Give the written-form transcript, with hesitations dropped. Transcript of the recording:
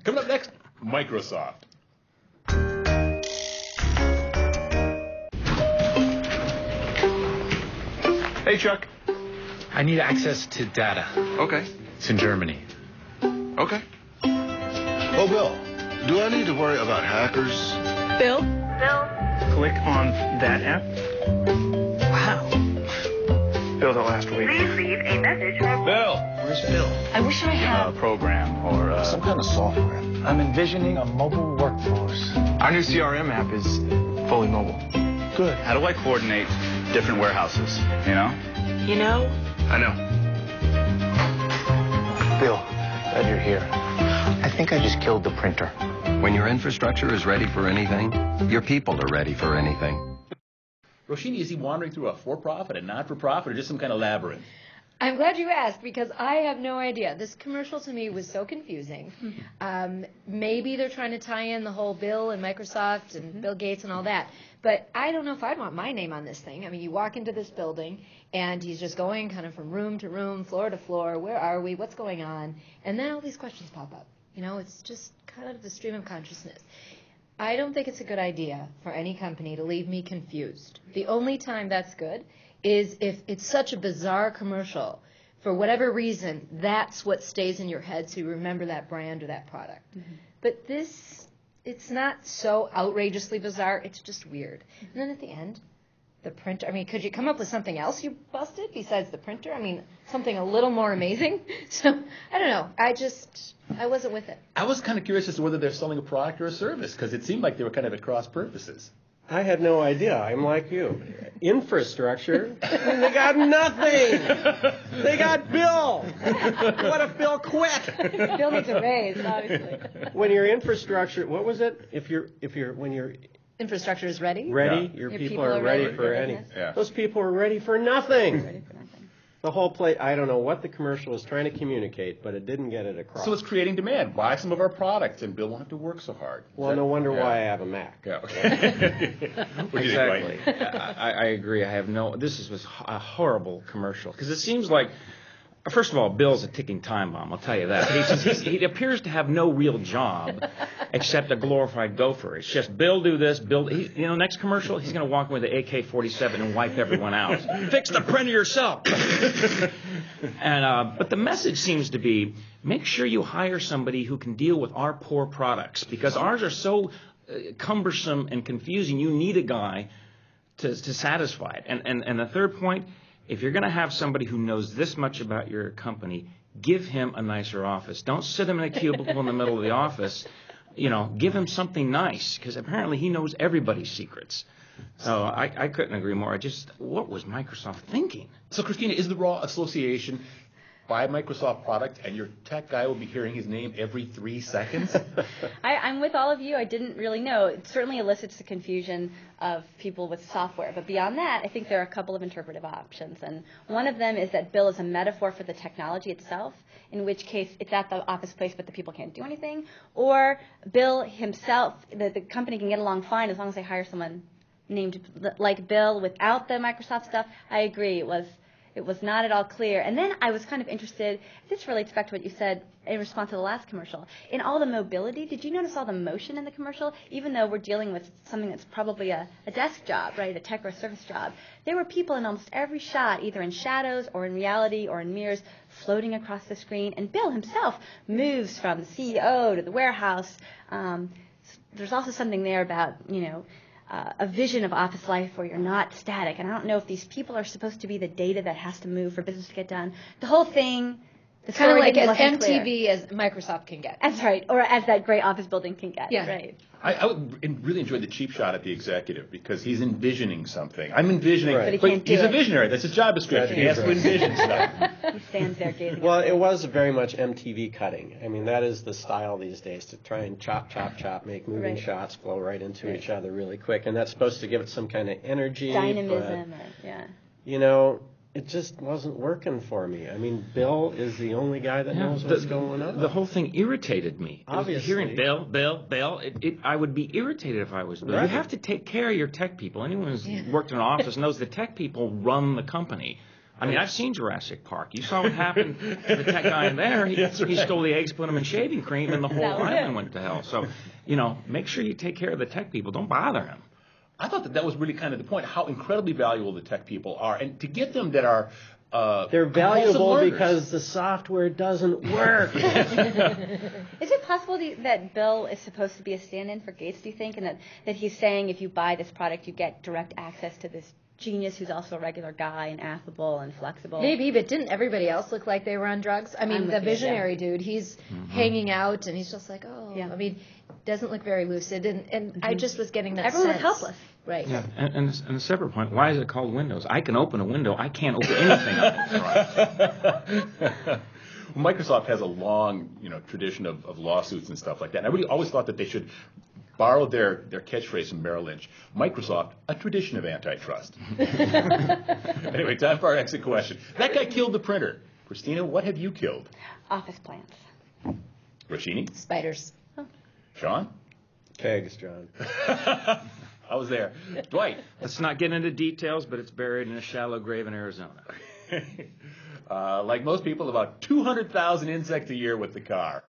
Coming up next, Microsoft. Hey, Chuck. I need access to data. Okay. It's in Germany. Okay. Oh, Bill, do I need to worry about hackers? Bill? Click on that app. Wow. Build it last week. Please leave a message for Bill. Where's Bill? I wish I had... Program or Some kind of software. I'm envisioning a mobile workforce. Our new CRM app is fully mobile. Good. How do I coordinate different warehouses, you know? You know? I know. Bill, glad you're here. I think I just killed the printer. When your infrastructure is ready for anything, your people are ready for anything. Roshini, is he wandering through a for-profit, a not-for-profit, or just some kind of labyrinth? I'm glad you asked because I have no idea. This commercial to me was so confusing. Maybe they're trying to tie in the whole Bill and Microsoft and Bill Gates and all that. But I don't know if I'd want my name on this thing. I mean, you walk into this building and he's just going kind of from room to room, floor to floor. Where are we? What's going on? And then all these questions pop up. You know, it's just kind of the stream of consciousness. I don't think it's a good idea for any company to leave me confused. The only time that's good is if it's such a bizarre commercial. For whatever reason, that's what stays in your head, so you remember that brand or that product. But this, it's not so outrageously bizarre. It's just weird. And then at the end, the printer. I mean, could you come up with something else you busted besides the printer? I mean, something a little more amazing? So, I don't know. I wasn't with it. I was kind of curious as to whether they're selling a product or a service, because it seemed like they were kind of at cross purposes. I had no idea. I'm like you. Infrastructure. They got nothing. They got Bill. What if Bill quit? Bill needs a raise, obviously. When your infrastructure, what was it? When your Infrastructure is ready? your people are ready for anything. Yeah. Those people are ready for nothing. Ready for nothing. The whole play. I don't know what the commercial was trying to communicate, but it didn't get it across. So it's creating demand. Buy some of our products, and Bill won't have to work so hard. Well, no wonder why I have a Mac. Yeah. What do you think, Dwight? I agree. This was a horrible commercial because it seems like, first of all, Bill's a ticking time bomb. I'll tell you that. He appears to have no real job except a glorified gopher. It's just Bill do this, Bill. Next commercial, he's going to walk in with an AK-47 and wipe everyone out. Fix the printer yourself. But the message seems to be: make sure you hire somebody who can deal with our poor products because ours are so cumbersome and confusing. You need a guy to satisfy it. And the third point. If you're going to have somebody who knows this much about your company, give him a nicer office. Don't sit him in a cubicle in the middle of the office. Give him something nice, because apparently he knows everybody's secrets. So I couldn't agree more. What was Microsoft thinking? So, Christina, is the Raw Association buy a Microsoft product, and your tech guy will be hearing his name every 3 seconds? I'm with all of you. I didn't really know. It certainly elicits the confusion of people with software. But beyond that, I think there are a couple of interpretive options. And one of them is that Bill is a metaphor for the technology itself, in which case it's at the office place, but the people can't do anything. Or Bill himself, the company can get along fine as long as they hire someone named like Bill without the Microsoft stuff. I agree. It was not at all clear. And then I was kind of interested, this relates back to what you said in response to the last commercial. In all the mobility, did you notice all the motion in the commercial? Even though we're dealing with something that's probably a desk job, right, a tech or service job, there were people in almost every shot, either in shadows or in reality or in mirrors, floating across the screen. And Bill himself moves from the CEO to the warehouse. There's also something there about, a vision of office life where you're not static. And I don't know if these people are supposed to be the data that has to move for business to get done. The whole thing, the Kind of story like as wasn't MTV clear. as Microsoft can get. That's right, or as that great office building can get. Yeah. Right. I really enjoyed the cheap shot at the executive because he's envisioning something. I'm envisioning, But he can't do he's a it. visionary. That's his job description. He has to envision stuff. He stands there gazing. Well, it was very much MTV cutting. I mean, that is the style these days, to try and chop, make moving Right. shots flow right into each other really quick. And that's supposed to give it some kind of energy. Dynamism, But, it just wasn't working for me. I mean, Bill is the only guy that knows what's going on. The whole thing irritated me. Obviously. Hearing Bill, I would be irritated if I was Bill. Right. You have to take care of your tech people. Anyone who's worked in an office knows the tech people run the company. I mean, I've seen Jurassic Park. You saw what happened to the tech guy in there. He stole the eggs, put them in shaving cream, and the whole island went to hell. So, make sure you take care of the tech people. Don't bother them. I thought that was really kind of the point, how incredibly valuable the tech people are. And to get them that are they're valuable because the software doesn't work. Is it possible that Bill is supposed to be a stand-in for Gates, do you think? And that he's saying if you buy this product, you get direct access to this genius who's also a regular guy and affable and flexible? Maybe, but didn't everybody else look like they were on drugs? I mean, the visionary dude, he's hanging out, and he's just like, I mean, doesn't look very lucid. And I just was getting that Everyone sense. was helpless. Right. Yeah, and a separate point, why is it called Windows? I can open a window. I can't open anything else. Microsoft has a long, tradition of lawsuits and stuff like that. And I really always thought that they should borrow their catchphrase from Merrill Lynch. Microsoft, a tradition of antitrust. Anyway, time for our exit question. That guy killed the printer. Christina, what have you killed? Office plants. Roshini? Spiders. Sean? Pegs, John. I was there. Dwight? Let's not get into details, but it's buried in a shallow grave in Arizona. Like most people, about 200,000 insects a year with the car.